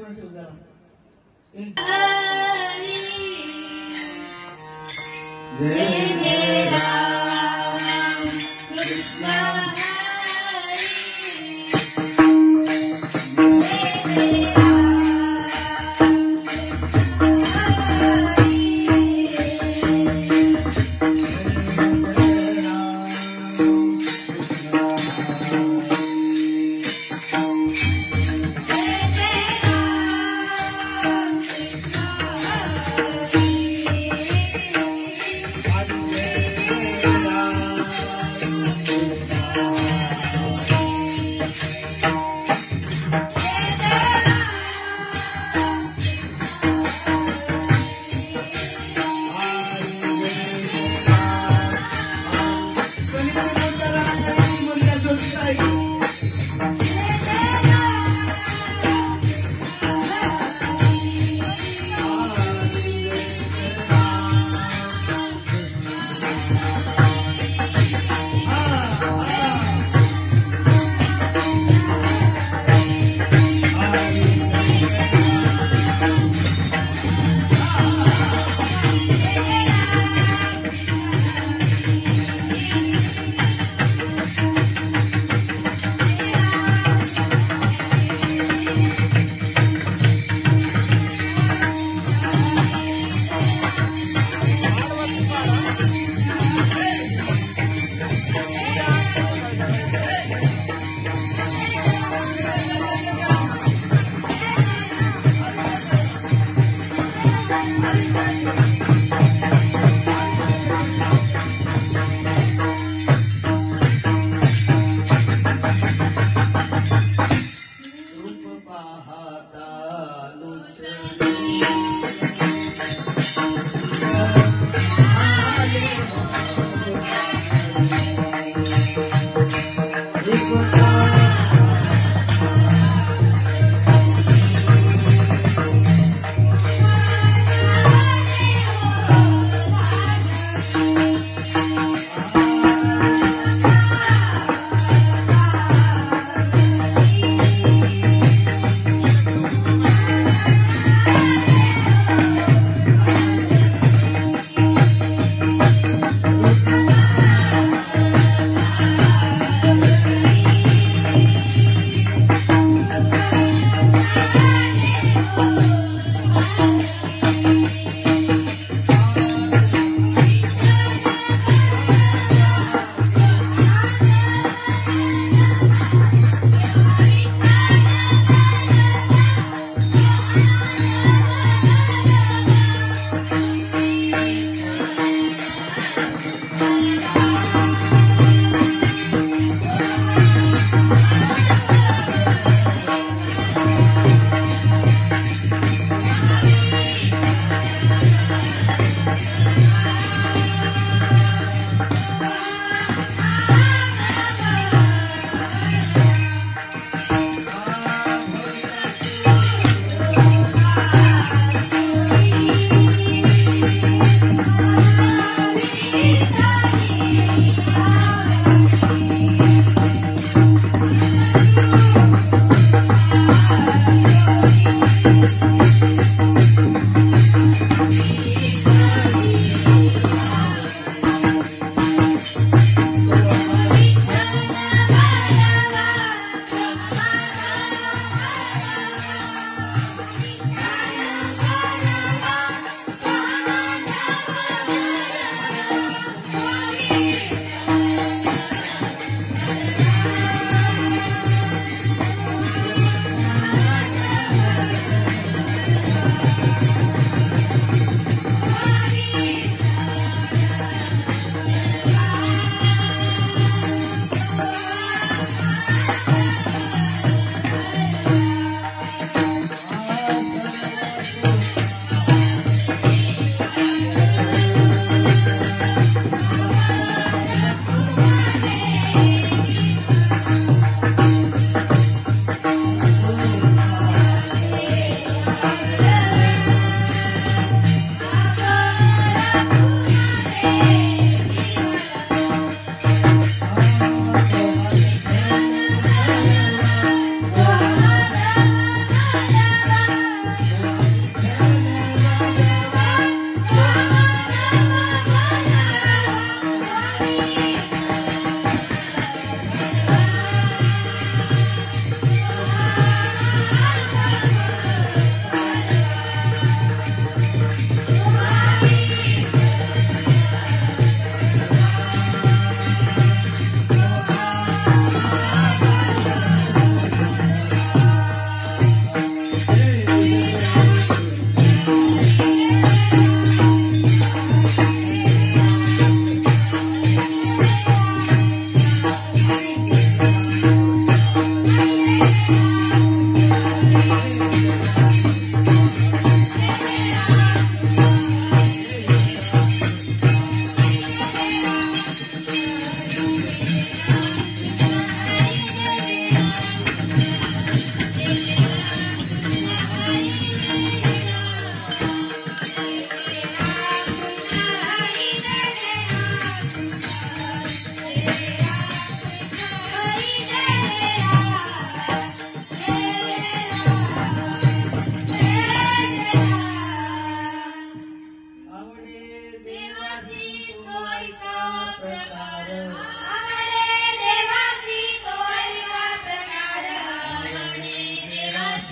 पुढे ठेव जरा. जय जय राम कृष्ण हरी जय जय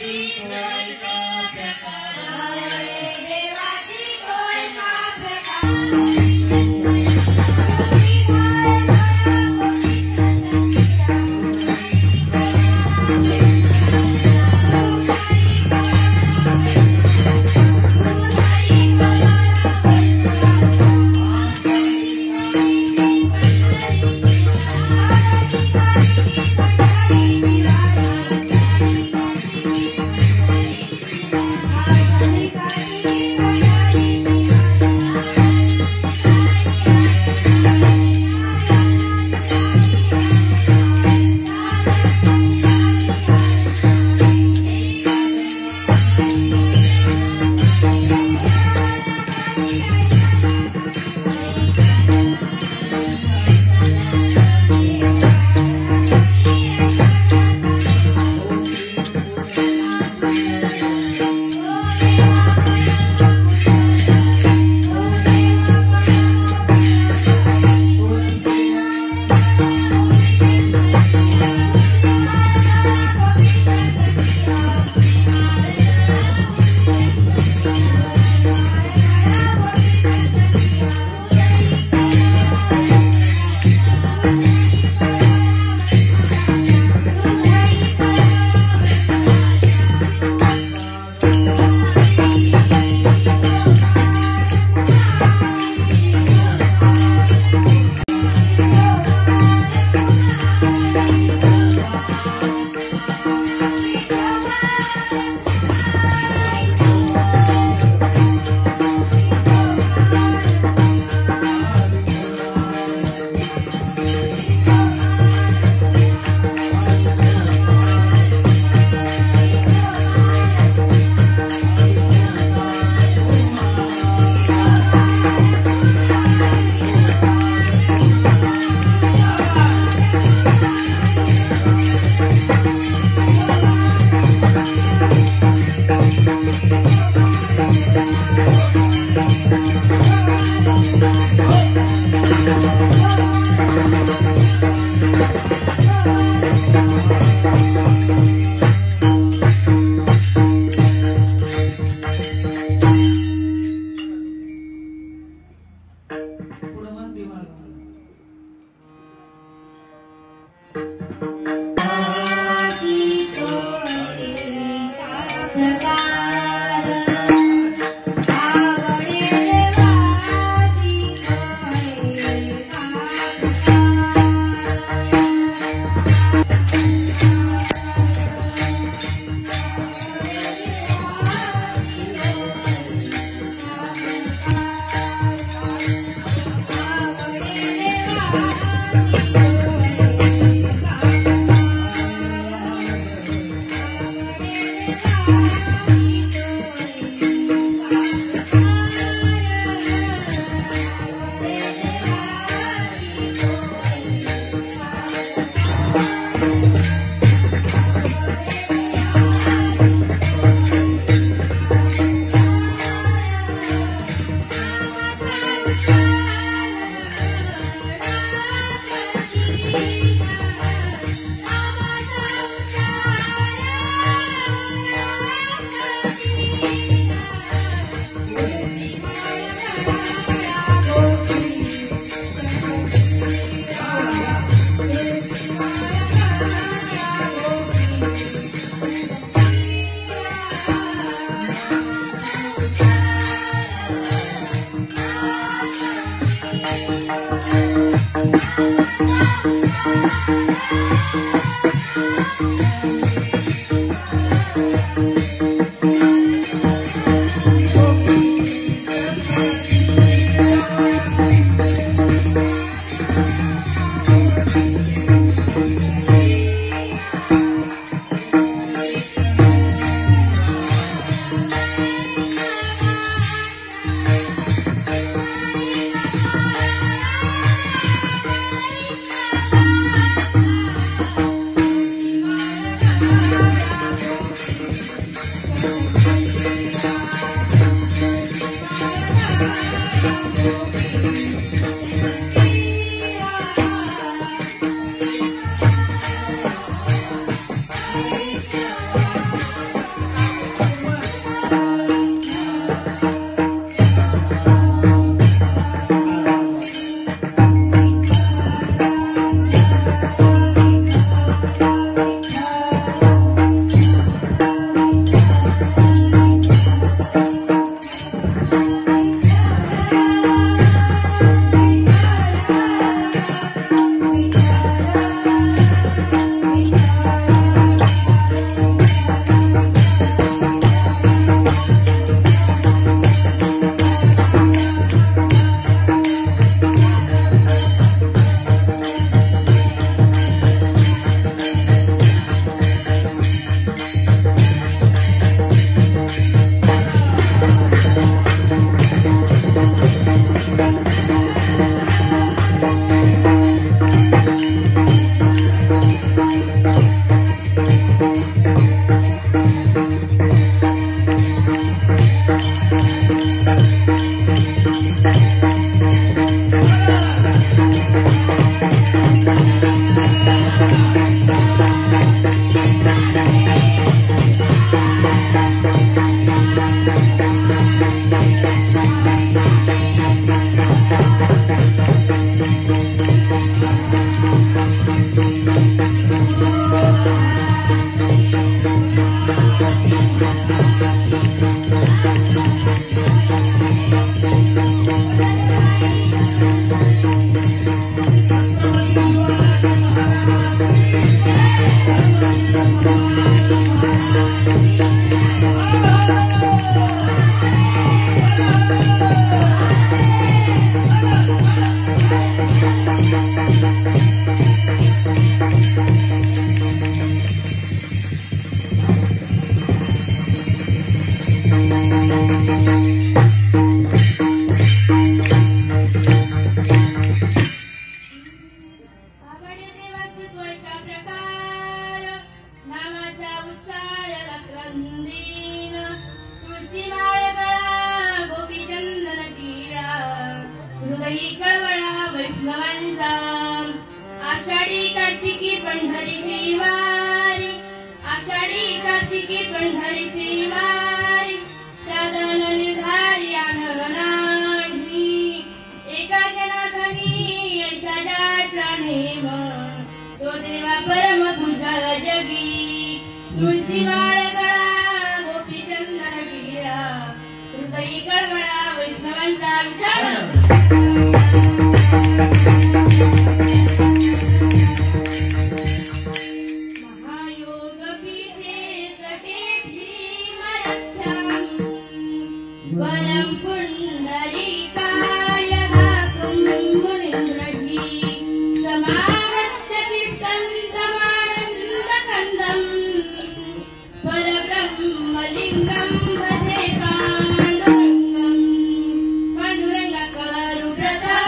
Thank you. आषाढी कार्तिकी पंढरीची वारी, आषाढी कार्तिकी पंढरीची वारी, साधन निर्धारी नाही, एका जनाधनी ऐसा ज्याचा नेम, तो देवा परम पूजा जगी. तुळशी माळ गळा गोपीचंदन गिरा, हृदयी कळवळा वैष्णवांचा विठ्ठल. वरं पुण्डरीकाय गातुं मुनीन्द्रैः समागच्छति तिष्ठन्तमानन्दकन्दम् परब्रह्मलिङ्गं भजे पाण्डुरङ्गम् पाण्डुरङ्गकरुव्रता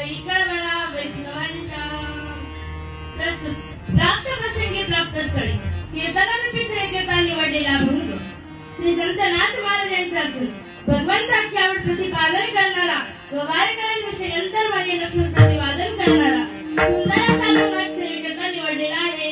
पै कळवळा वैष्णवांचा. प्रस्तुत प्राप्त प्रसंगी प्राप्त स्थळी कीर्तनारूपी श्रीकीर्तन निवडलेला भंग श्री संत नाथ महाराज यांचा असून भगवंताची आवड प्रतिपादन करणारा व वारकऱ्यांविषयी अंतर्बाह्य लक्षण प्रतिपादन करणारा सुंदर असा रंगात श्रीकीर्तन निवडलेला आहे.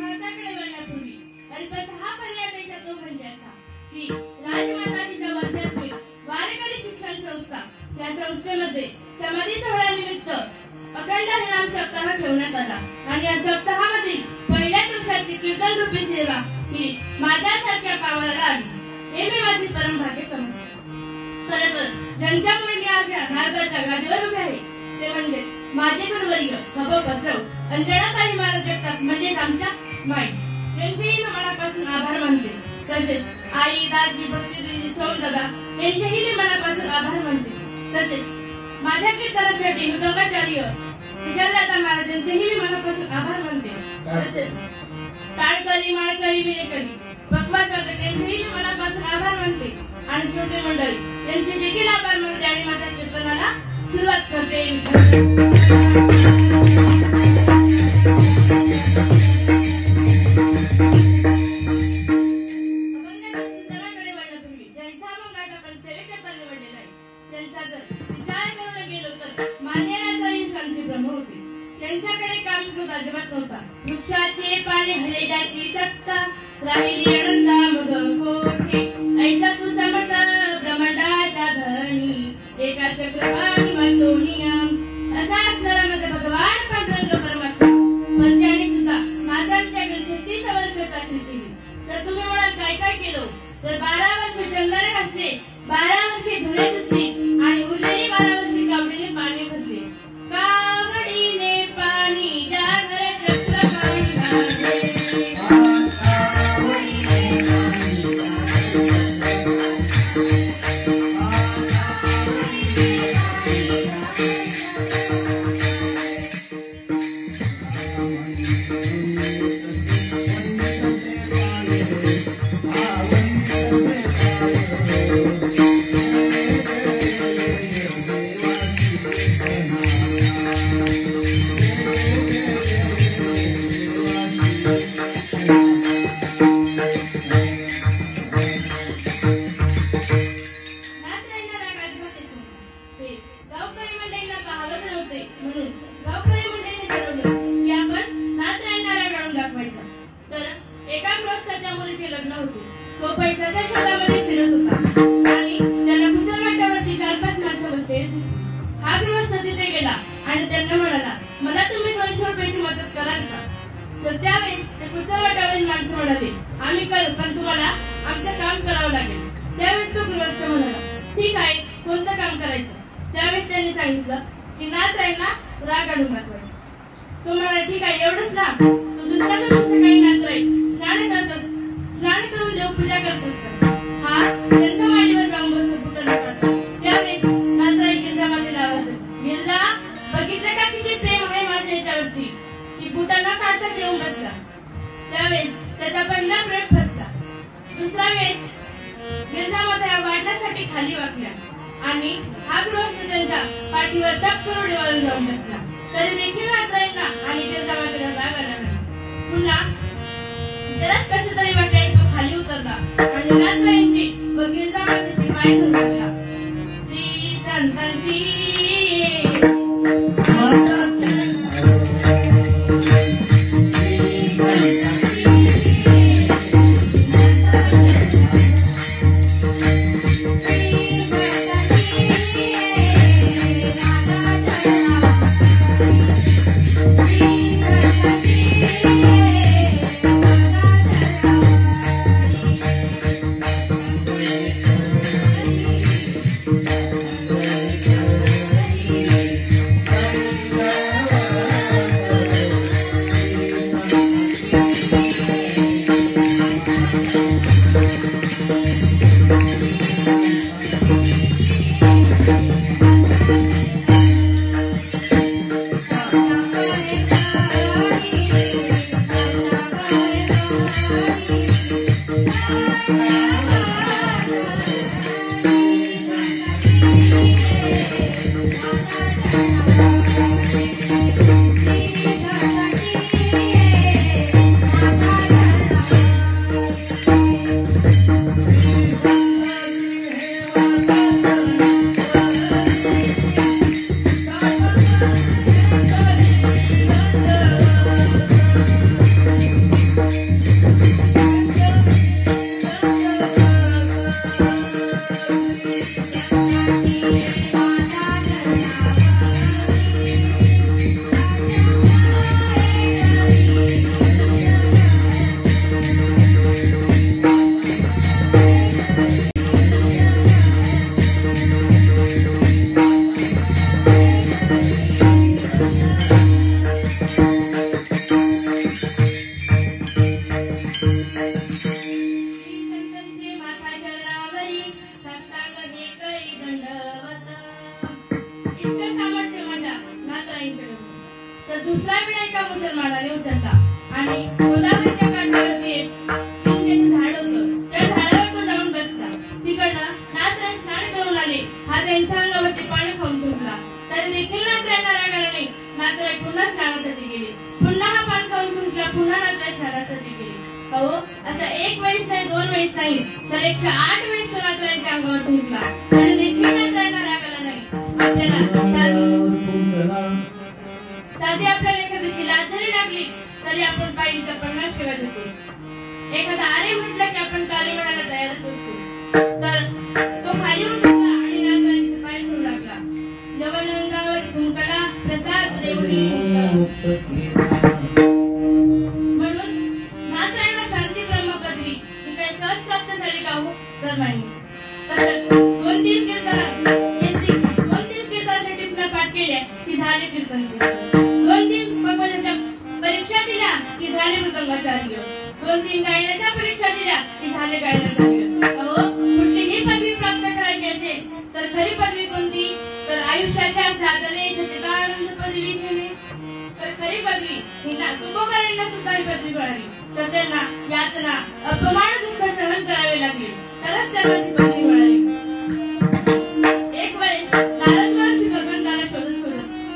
भारताकडे वळण्यापूर्वी अल्पसा हा पर्याय द्यायचा तो म्हणजे असा की राजमाता जिजाऊ आध्यात्मिक वारकरी शिक्षण संस्था या संस्थेमध्ये समाधी सोहळ्यानिमित्त अखंड हरिनाम सप्ताह ठेवण्यात आला आणि या सप्ताहामधील पहिल्या दिवसाची कीर्तन रूपी सेवा ही माझ्यासारख्या पावाला आली हे मी माझी परमभाग्य समजते. खरं तर ज्यांच्यामुळे मी आज या भारताच्या गादीवर उभे आहे ते म्हणजे माझे गुरुवर्य बाबा बसव अंजनाताई महाराज जगतात म्हणजेच आमच्या माई यांचेही मी मनापासून आभार मानते. तसेच आई दाजी भक्ती सोमदादा यांचेही मी मनापासून आभार मानते. तसेच माझ्या कीर्तनासाठी मृदंगाचार्य विशालदादा महाराज यांचेही मी मनापासून आभार मानते. तसेच टाळकरी माळकरी विनेकरी पक्वाच वादक यांचेही मी मनापासून आभार मानते आणि श्रोते मंडळी यांचे देखील आभार मानते आणि माझ्या कीर्तनाला सुरुवात करते. ज्यांचा अभंगात आपण सेवेकरता निवडलेला आहे त्यांचा जर विचार करून गेलो तर मान्यनाचाही शांती ब्रह्म होते. त्यांच्याकडे काम क्रोध अजिबात नव्हता. वृक्षाचे पाणी हलेजाची सत्ता राहिली अनंता मग कोठे ऐसा तू समर्थ ब्रह्मांडाचा धनी एका चक्रवाणी वाचवणीया असा असणारा माझा भगवान पांडुरंग परमात्मा. पण त्याने सुद्धा नाथांच्या घरी 36 वर्ष चाकरी केली. तर तुम्ही म्हणाल काय काय केलं तर 12 वर्ष चंदन घासले, 12 वर्षे धुळे धुतली आणि उरलेली 12 वर्षे कावडीने पाणी भरले. कावडीने पाणी ज्या घर चक्रवाणी घासले Thank you. हो असं एक वेळेस नाही, 2 वेळेस नाही, तर 108 वेळेस तो नातरांच्या अंगावर धुतला, तरी देखील नातरांना राग आला नाही. साधी आपल्याला एखाद्याची लाज जरी लागली तरी आपण पायरीच्या 50 शिवाय देतो. एखादा आरे म्हटलं की आपण तारे म्हणायला तयारच असतो. तर तो खाली उतरला आणि नातरांचे पाय धरू लागला. यवन अंगावर झुंकला प्रसाद देऊनी म्हणून नातरांना शांती ब्रह्म पदवी ही काही सहज प्राप्त झाली का हो? तर नाही. तसंच 2-3 कीर्तनासाठी पुन्हा पाठ केल्या की झाले कीर्तन. 2-3 भगवंताच्या परीक्षा दिल्या की झाले मृदंगाचार्य. 2-3 गायनाच्या परीक्षा दिल्या की झाले गायनाचार्य. अहो कुठलीही पदवी प्राप्त करायची असेल तर खरी पदवी कोणती? तर आयुष्याच्या साधने सच्चिदानंद पदवी घेणे. तर खरी पदवी ही तुकोबारांना सुद्धा ही पदवी मिळाली, तर त्यांना यातना अपमान दुःख सहन करावे लागले, तरच त्यांना ती पदवी मिळाली. एक वेळेस नारद महर्षी भगवंताला शोधत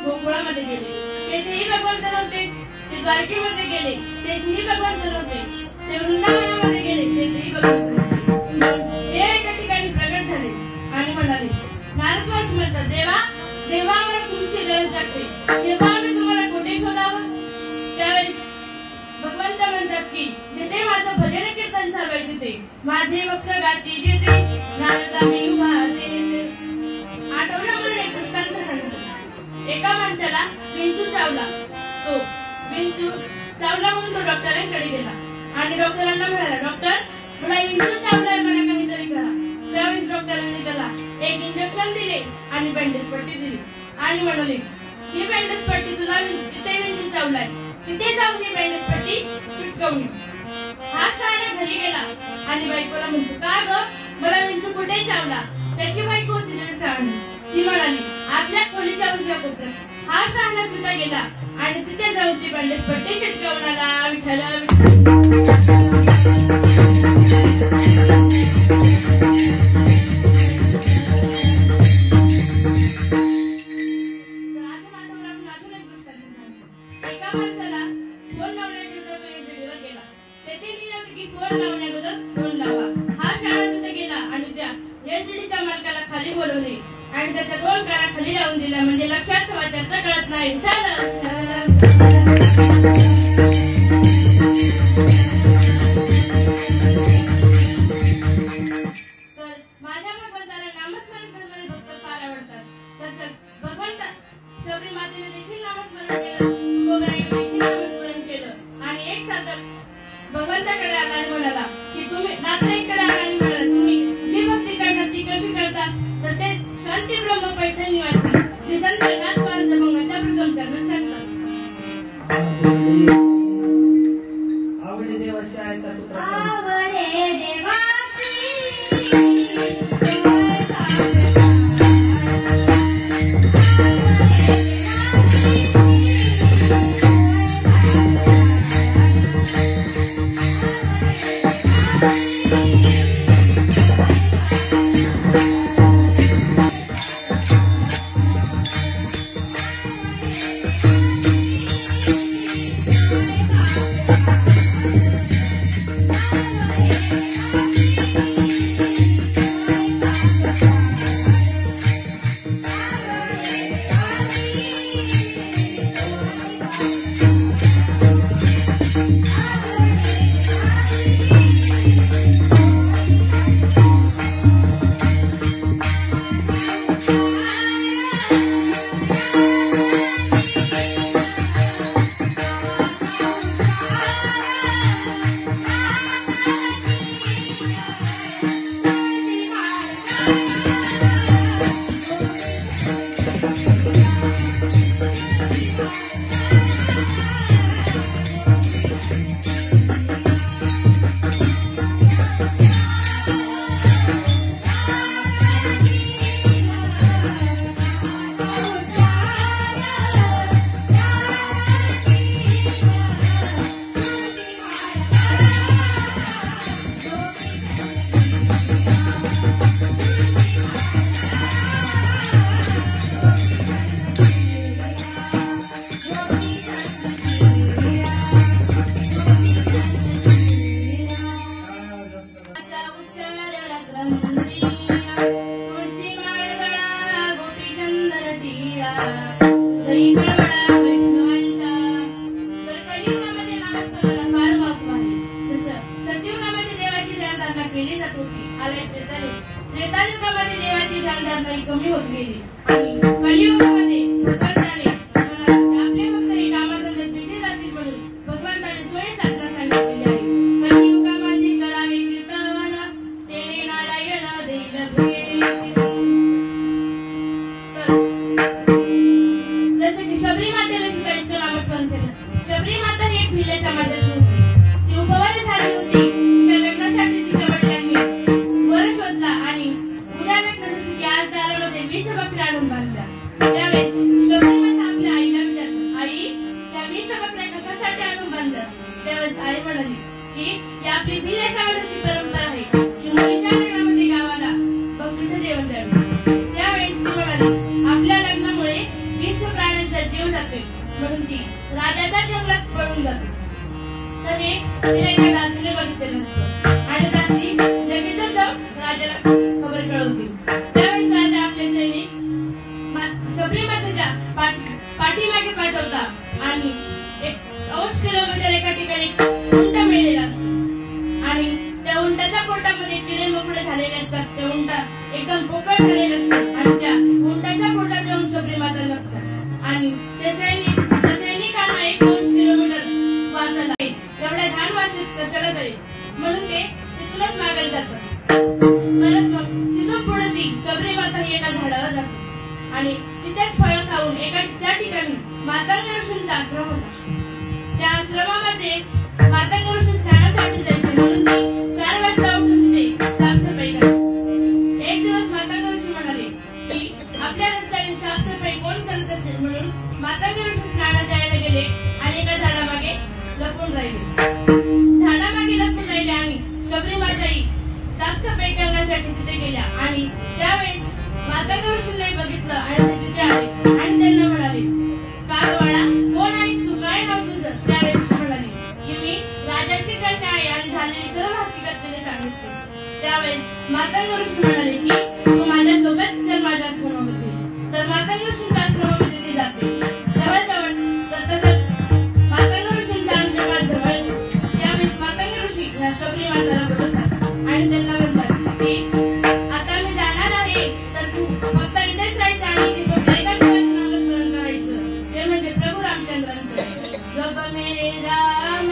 गोकुळामध्ये गेले. तेथेही भगवंत नव्हते. ते द्वारकेमध्ये गेले, तेथेही भगवंत नव्हते. ते वृंदावनामध्ये गेले, तेथेही भगवंत नव्हते. ते एका ठिकाणी प्रगट झाले आणि म्हणाले, नारद महर्षी म्हणतात, देवा जेव्हा आम्हाला तुमची गरज लागते तेव्हा आम्ही तुम्हाला कुठे शोधावं? त्यावेळेस भगवंत म्हणतात की जिथे माझं भजन कीर्तन चालू आहे तिथे माझे भक्त गाती जिथे नारदा मी उभा तेथे. आठवलं म्हणून एक दृष्टांत सांगतो. एका माणसाला विंचू चावला. तो विंचू चावला म्हणून तो डॉक्टरांकडे गेला आणि डॉक्टरांना म्हणाला, डॉक्टर मला विंचू चावलाय, मला काहीतरी करा. त्यावेळेस डॉक्टरांनी त्याला एक इंजेक्शन दिले आणि बँडेज पट्टी दिली आणि म्हणाले, ही बँडेज पट्टी तुला जिथे विंचू चावलाय तिथे जाऊन ही बँडेज पट्टी चिटकवून. हा शहाणा घरी गेला आणि बायकोला म्हणतो, का ग मला विंचू कुठे चावला? त्याची बायको होती शहाणी. ती म्हणाली, आतल्या खोलीच्या उजव्या कोपऱ्यात. हा शहाणा तिथे गेला आणि तिथे जाऊन ती बँडेज पट्टी चिटकवून आला. विठ्ठला एका माणसाला फोन लावण्याकरिता तो एसडीवर गेला. तेथे लिहिलं होतं की फोन लावण्याअगोदर 2 लावा. हा शहाणा तिथे गेला आणि त्या एसडीच्या मालकाला खाली बोलवले आणि त्याच्या 2 काना खाली लावून दिल्या. म्हणजे लक्षात ठेवा, त्याचं कळत नाही. तर माझ्या भगवंताला नामस्मरण करणारे भक्त फार आवडतात. तसंच भगवंत शबरी मातेने देखील नामस्मरण केलं, देखील नामस्मरण केलं आणि एक साधक भगवंताकडे आला आणि म्हणाला की तुम्ही नाथराईकडे आला आणि म्हणाला, तुम्ही जी भक्ती करता ती कशी करता? तर ते शांती ब्रह्म पैठण निवासी श्री संत नाथ महाराज भगवानच्या प्रथम चरणात सांगतात. आवडे देवाशी आहे का तू? आवडे देवाची Thank you. वाढत होती. आले त्रेतायुगामध्ये देवाची ध्यानधारणा कमी होत गेली आणि कलियुगामध्ये भगवंताने आपले भक्त हे कामाधंद्यात बिझी राहतील म्हणून भगवंताने स्वयं साधना सांगितलेली आहे. कलियुगा माझे करावे कीर्तन तेने नारायण देईल भेट. जसे की शबरी मातेने सुद्धा इतकं नामस्मरण केलं. शबरी माता ही एक भिल्ल समाजाची होती. ती उपवास झाली होती. तिच्या लग्नासाठी तिच्या वडिलांनी वर शोधला आणि उद्या लग्न जसे की आज दारामध्ये 20 बकऱ्या आणून बांधल्या. त्यावेळेस शबरी माता आपल्या आईला विचारली, आई त्या 20 बकऱ्या कशासाठी आणून बांधल्या? त्यावेळेस आई म्हणाली की ही आपली भिल्ल समाजाची परंपरा आहे की मुलीच्या लग्नामध्ये गावाला बकरीचं जेवण द्यावे. त्यावेळेस ती म्हणाली आपल्या लग्नामुळे 20 प्राण्यांचा जीव जातोय म्हणून ती राजाच्या जंगलात पळून जाते. तर हे तिला एका दासीने बघितलेलं असतं आणि दासी लगेचच जाऊन राजाला खबर कळवते. त्यावेळेस राजा आपले सैनिक शबरी मातेच्या पाठीमागे पाठवता आणि 1 किलोमीटर एका ठिकाणी उंट मेलेला असतो आणि त्या उंटाच्या पोटामध्ये किडे मोकळे झालेले असतात. ते उंट एकदम पोकळ झालेले असतात आणि त्या उंटाच्या पोटात जाऊन शबरी माता लागतात आणि त्या सैनिकांना 1-2 किलोमीटर वाचायला एवढ्या घाण वासीत कशाला जाईल म्हणून ते तिथूनच मागे जातात. परत मग तिथून पुढे ती शबरी माता ही एका झाडावर राहते आणि तिथेच फळं खाऊन त्या ठिकाणी मातंग ऋषींचा आश्रम होता. त्या आश्रमामध्ये मातंग ऋषी स्नानासाठी जायचे म्हणून ती 4 वाजता उठून तिथे साफसफाई करायची. एक दिवस मातंग ऋषी म्हणाले की आपल्या रस्त्याने साफसफाई कोण करत असेल म्हणून मातंग ऋषी स्नानाला जायला गेले आणि एका झाडामागे लपून राहिले आणि शबरी माताही साफसफाई करण्यासाठी तिथे गेल्या आणि त्यावेळेस मातंग ऋषींनी बघितलं आणि ते तिथे आले आणि त्यांना म्हणाले कागवाडा कोण आहेस तू, काय नाव तुझं? त्यावेळेस ती म्हणाली की मी राजाची कन्या आहे आणि झालेली सर्व हकीकत तिने सांगितली. त्यावेळेस मातंग ऋषी म्हणाले की तू माझ्यासोबत चल माझ्या आश्रमामध्ये. तर मातंग ऋषींच्या आश्रमामध्ये ती जाते. जवळ तर तसंच मातंग ऋषींचा अंत्यकाळ जवळ येतो. त्यावेळेस मातंग ऋषी ह्या शबरी माताला बोलवतात आणि त्यांना म्हणतात की आता मी जाणार आहे तर तू फक्त इथेच राहायचं आणि इथे फक्त एका देवाचं नामस्मरण करायचं, ते म्हणजे प्रभू रामचंद्रांचं. जप मेरे राम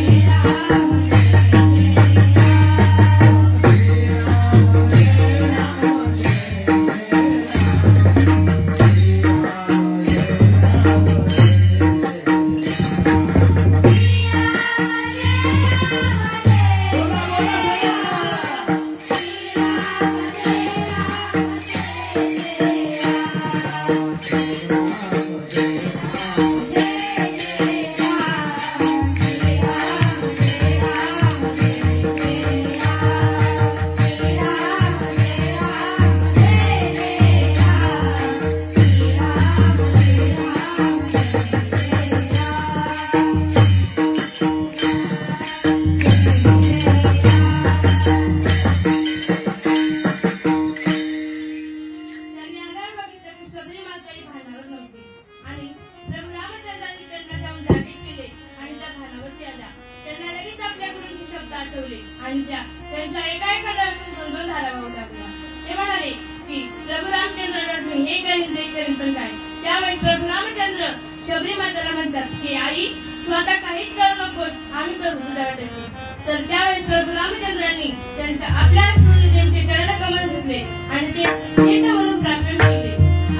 Yeah. शब्द आठवले आणि त्यांच्या एका एका डोळ्यातून दोन धारा वाहू लागल्या. ते म्हणाले की प्रभू रामचंद्र रडणे हे करीन ते करीन पण काय. त्यावेळेस प्रभू रामचंद्र शबरी मातेला म्हणतात की आई तू आता काहीच करू नकोस, आम्ही करू तुझ्या वाट्याचे. तर त्यावेळेस प्रभू रामचंद्रांनी आपल्या अश्रूने त्यांचे कर्णकमल घेतले आणि ते तीर्थ म्हणून प्राशन केले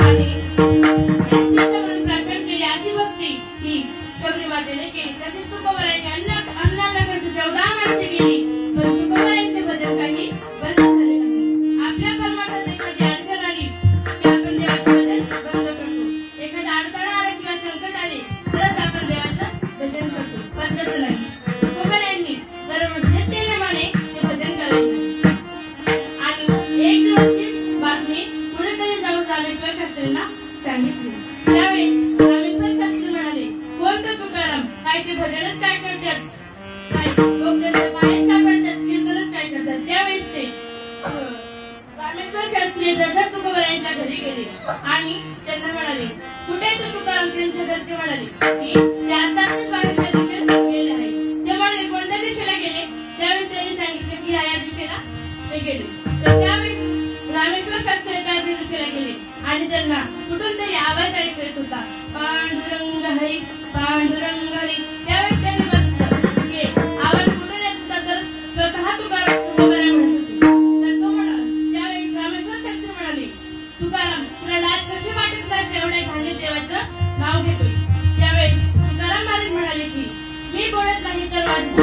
आणि तीर्थ म्हणून प्राशन केले. अशी भक्ती ही शबरी मातेने केली. तसेच तुकोबारायांनी अन्नाकडे 14 माणसे गेली पण तुकोबारायांचे भजन काही बंद झाले नाही. आपल्या कर्मात एखादी अडचण आली की आपण देवाचे भजन बंद करतो. एखादा अडथळा आला किंवा संकट आले तरच आपण देवाचं भजन करतो, पण तसं नाही. तुकोबारायांनी दररोज नित्यनेमाने ते भजन करायचे. आणि एक दिवस ही बातमी कुणीतरी जाऊन रामेश्वर शास्त्रींना सांगितली. त्यावेळेस रामेश्वर शास्त्री म्हणाले, कोण तो तुकाराम, काय ते भजनच काय करतात, काय लोक त्यांचे पायच काय पडतात, कीर्तनच काय करतात. त्यावेळेस ते रामेश्वर शास्त्री दरदर तुकोबारायांच्या घरी गेले आणि त्यांना म्हणाले, कुठे तो तुकाराम. त्यांच्या घरचे म्हणाले की ते आताच बाहेरच्या दिशेला गेले आहे. ते म्हणाले, कोणत्या दिशेला गेले. त्यावेळेस त्यांनी सांगितले की या दिशेला ते गेले. तर त्यावेळेस रामेश्वर शास्त्री त्या दिशेला गेले आणि त्यांना कुठून तरी आवाज ऐकू येत होता, पांडुरंग हरी पांडुरंग हरी. त्यावेळेस त्यांनी बघितलं की आवाज कुठून येत होता, तर स्वतः तुकोबाराय म्हणत होते. तर तो म्हणाला, त्यावेळेस रामेश्वर शास्त्री म्हणाले, तुकाराम तुला लाज कशी वाटत नाही, एवढ्या घाणी देवाचं नाव घेतोय. त्यावेळेस तुकाराम महाराज म्हणाले की मी बोलत नाही तर माझी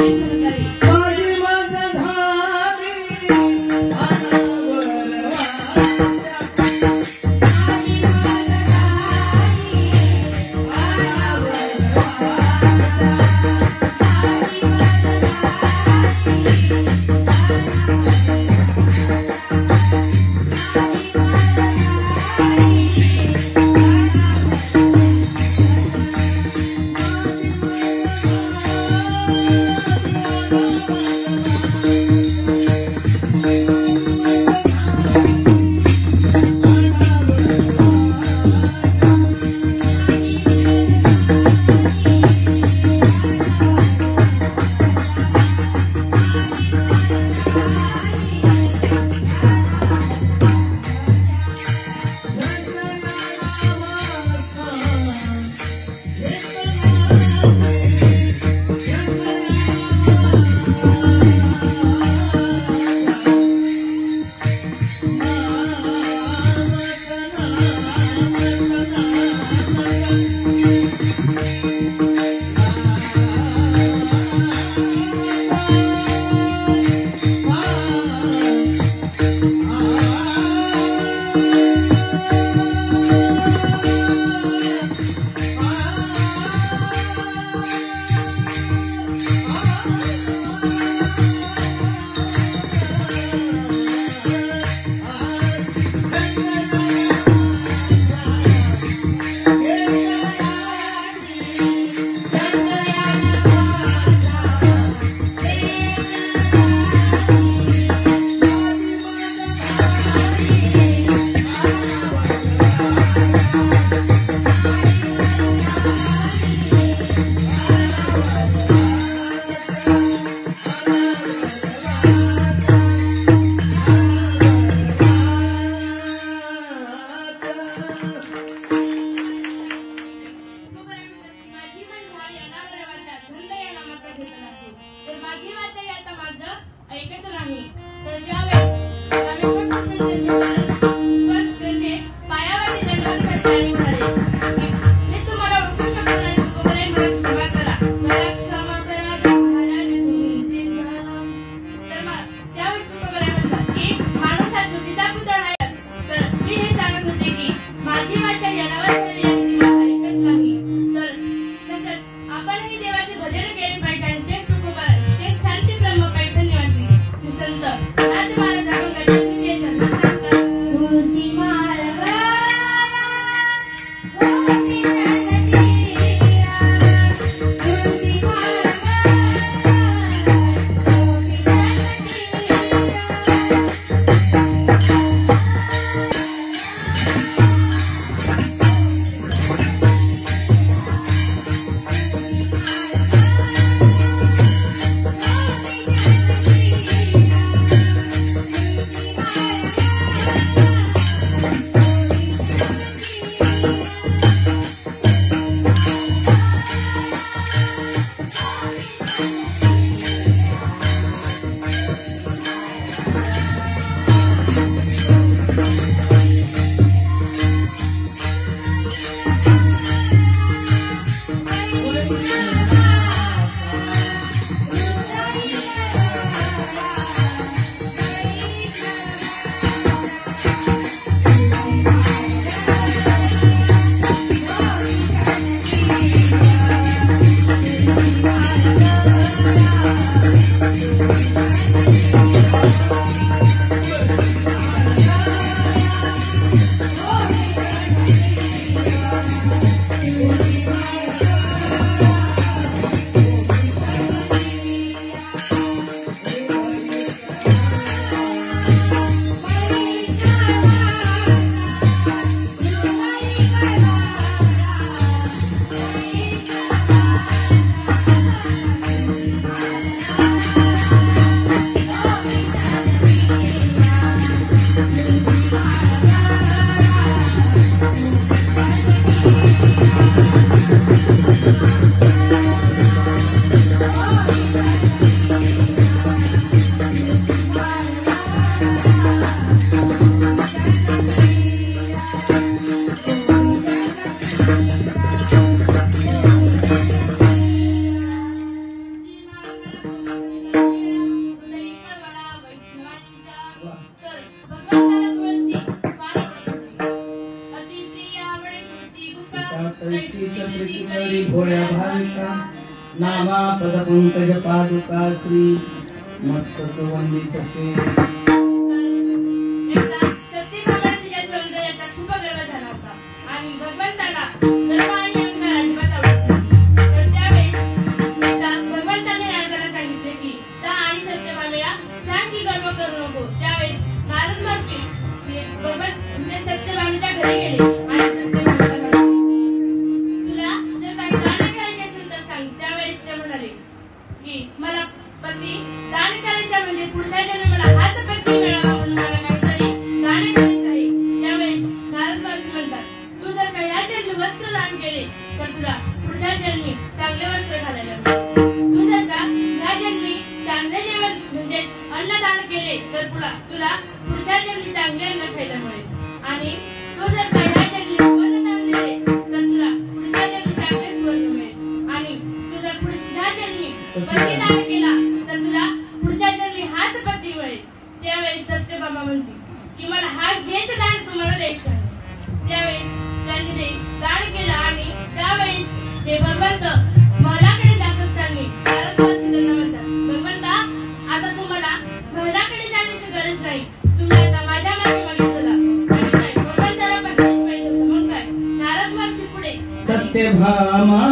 सहकारी भजन केले पाहिजे आणि तेच तुकोबाराय, तेच शांती ब्रह्म पैठण निवासी श्री संत प्रीती करी भोळ्या भाविका नामा पद पंकज पादुका श्री मस्तक वंदितसे. एकदा सत्यभामाला तिच्या सौंदर्याचा खूप गर्व झाला होता आणि भगवंताला गर्व आणि अहंकार अजिबात आवडत नाही. तर त्यावेळेस एकदा भगवंताने नारदाला सांगितले की जा आणि सत्यभामेला सांग की गर्व करू नको. त्यावेळेस नारद महर्षी भगवंत सत्यभामेच्या घरी गेले आणि सत्यभामेला म्हणाले, तुला जर काही दान करायचे असेल तर सांग. त्यावेळेस ते म्हणाले की मला पती दान करायचा म्हणजे पुढच्या जन्माला हाच पती मिळावा म्हणून मला काहीतरी दान करायचं आहे. त्यावेळेस नारद महर्षी म्हणतात, तू जर काही ह्या जन्मी वस्त्र दान केले तर तुला पुढच्या जन्मी चांगले वस्त्र घालायला मिळेल. तू जर का ह्या जन्मी चांगले जेवण म्हणजे अन्नदान केले तर तुला पुढच्या जन्मी चांगले अन्न खायला मिळेल. आणि तू जर का ह्या जन्मी सुवर्णदान दिले तर तुला पुढच्या जन्मी चांगले सुवर्ण मिळेल. आणि तू जर पुढच्या जन्मी पतिदान केला तर तुला पुढच्या जन्मी हाच पती मिळेल. त्यावेळेस सत्यभामा म्हणते की मला हा हेच दान तुम्हाला द्यायचं आहे. त्यावेळेस त्यांनी ते दान केलं आणि त्यावेळेस हे भगवंत महलाकडे जात असताना नारद महर्षी त्यांना म्हणतात, भगवंता आता तुम्हाला महलाकडे जाण्याची गरज नाही, तुम्ही आता माझ्या मागे मागे चला. आणि काय भगवंताला पाठवून पाहिजे होतं. मग काय नारद महर्षी पुढे सत्यभामा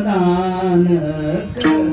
दान करी.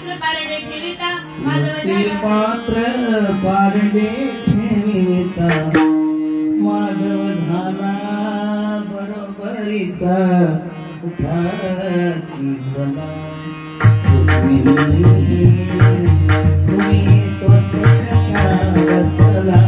पात्र पारडे ठेविता तुळसी पात्र पारडे ठेविता माधव झाला बरोबरीचा उठाची चला तुम्ही स्वस्त कशा बसला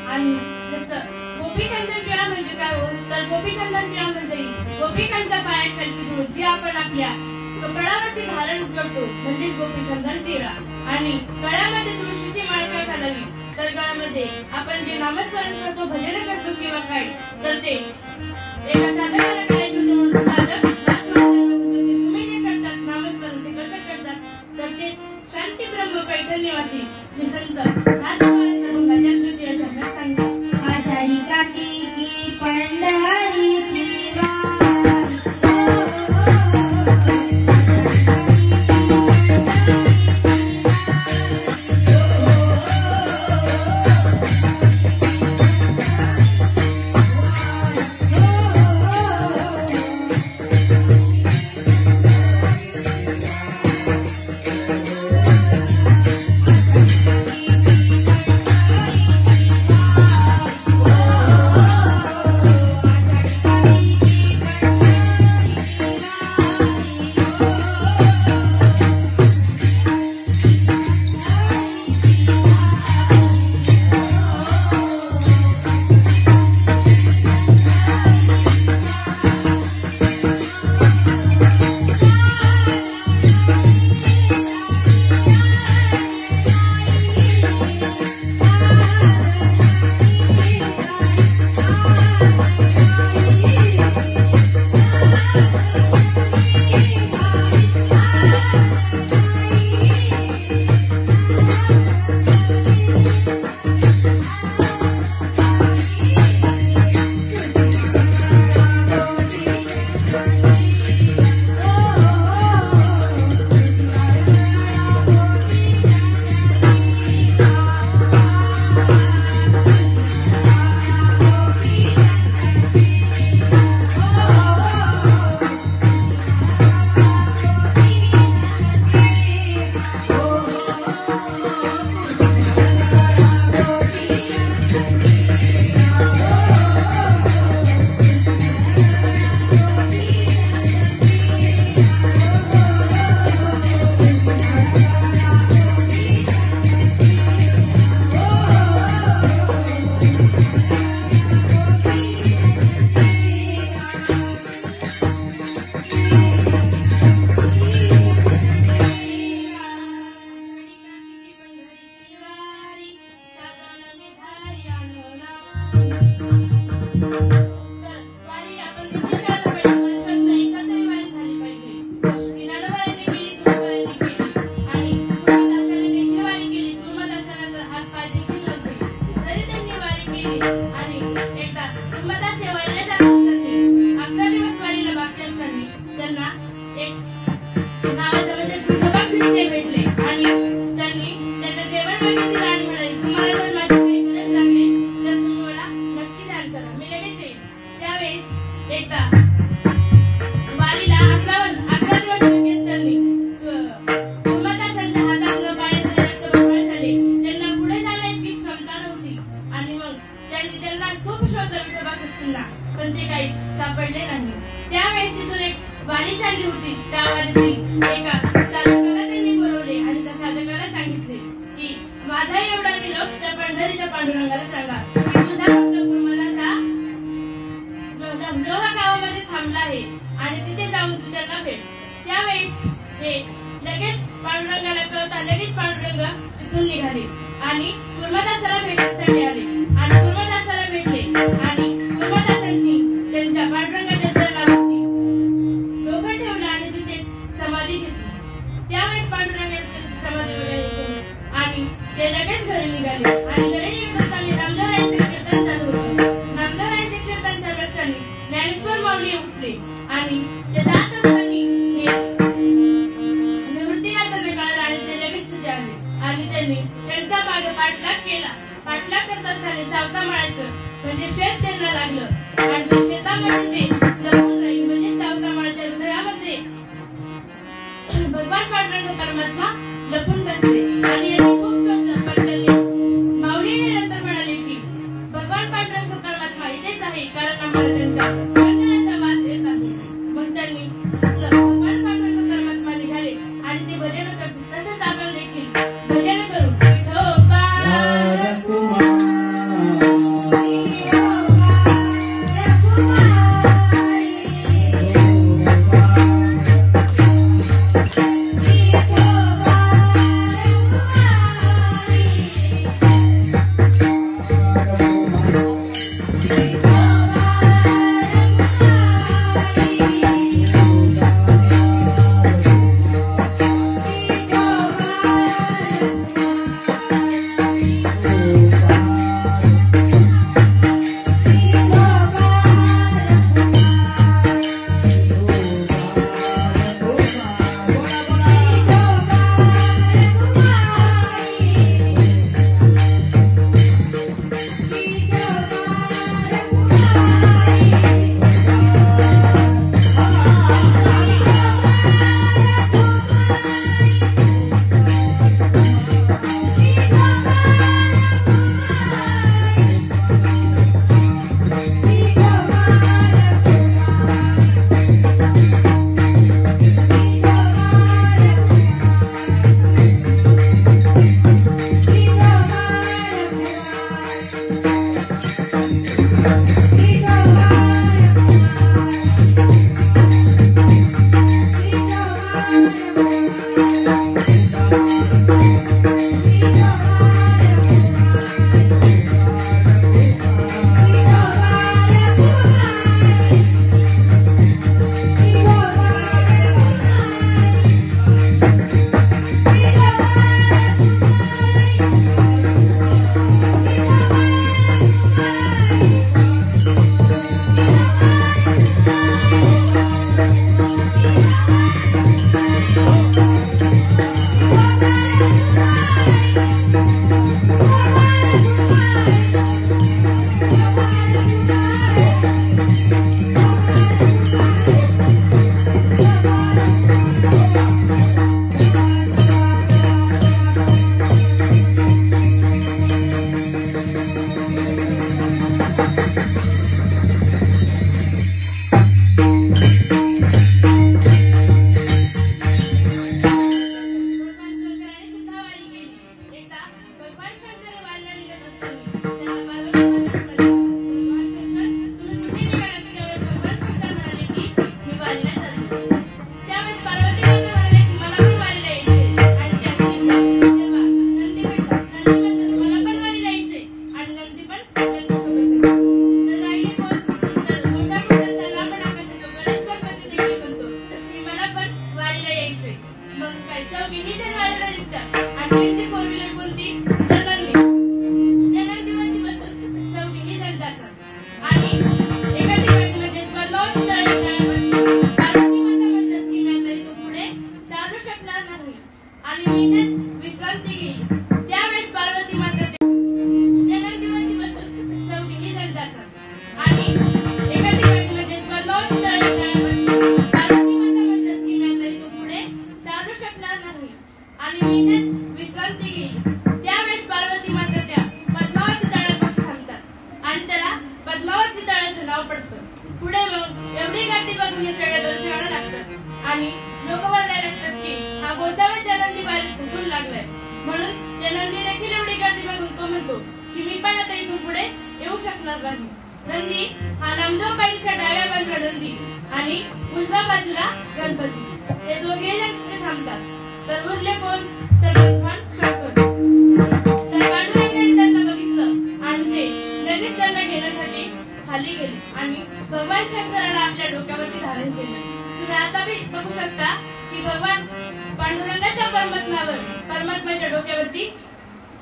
आणि जसं गोपीकांचा टिळा म्हणजे काय हो तर गोपीकांचा टिळा म्हणजे गोपीकांच्या पायाखालची धूळ जी आपण आपल्या कपडावरती धारण करतो म्हणजेच गोपीचंदन टिळा. आणि गळ्यामध्ये तुळशीची माळ काय घालावी तर गळ्यामध्ये आपण जे नामस्मरण करतो भजन करतो किंवा काय तर ते एका साधकाला करायचं होतं म्हणून साधक तुम्ही जे करतात नामस्मरण ते कसं करतात तर ते शांती ब्रह्म पैठण निवासी श्री संत राजकुमारांच्या तृतीय जन्मात सांगतात. आषाढी कार्तिकी पंढरीची वारी त्यांनी त्यांचा पाठलाग केला. पाठलाग करत असताना सावता म्हणायचं म्हणजे शेत हे सगळे दर्शवायला लागतात आणि लोक म्हणायला लागतात की हा गोसाव्या जनंदी बारीत फुकून लागलाय. म्हणून जनंदी देखील एवढी गर्दी बघून तो म्हणतो की मी पण आता इथून पुढे येऊ शकणार नाही. नंदी हा नामदेव पायरीच्या डाव्या बाजूला नंदी आणि उजव्या बाजूला गणपती हे दोघे जण तिथे थांबतात. तर उरले कोण तर भगवान शंकर. तर पांडुरंगाने त्यांना बघितलं आणि ते लगेच त्यांना घेण्यासाठी खाली गेले आणि भगवान शंकराला आपल्या डोक्यावरती धारण केलं. तुम्ही आता बी बघू शकता की भगवान पांडुरंगाच्या परमात्म्यावर परमात्म्याच्या डोक्यावरती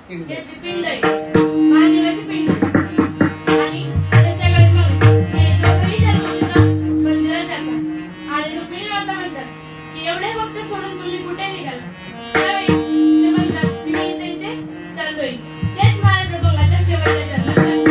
त्याची पिंड आहे, महादेवाची पिंड आणि त्याच्याकडे मग हे दोघेही जन्मोत्सव मंदिरात जातात आणि रुक्मिणी माता म्हणतात की एवढे भक्त सोडून तुम्ही कुठे निघाल. त्यावेळी ते म्हणतात की मी इथे चाललोय. तेच महाराज अभंगाच्या शेवटच्या चरणात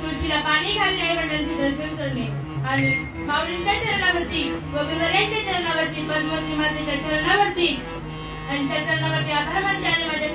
तुळशीला पाणी घालणे आई वडिलांचे दर्शन करणे आणि माऊलींच्या चरणावरती वगैरेंच्या चरणावरती पद्मश्री मातेच्या चरणावरती आणि त्या चरणावरती आभार मानते आणि माझ्या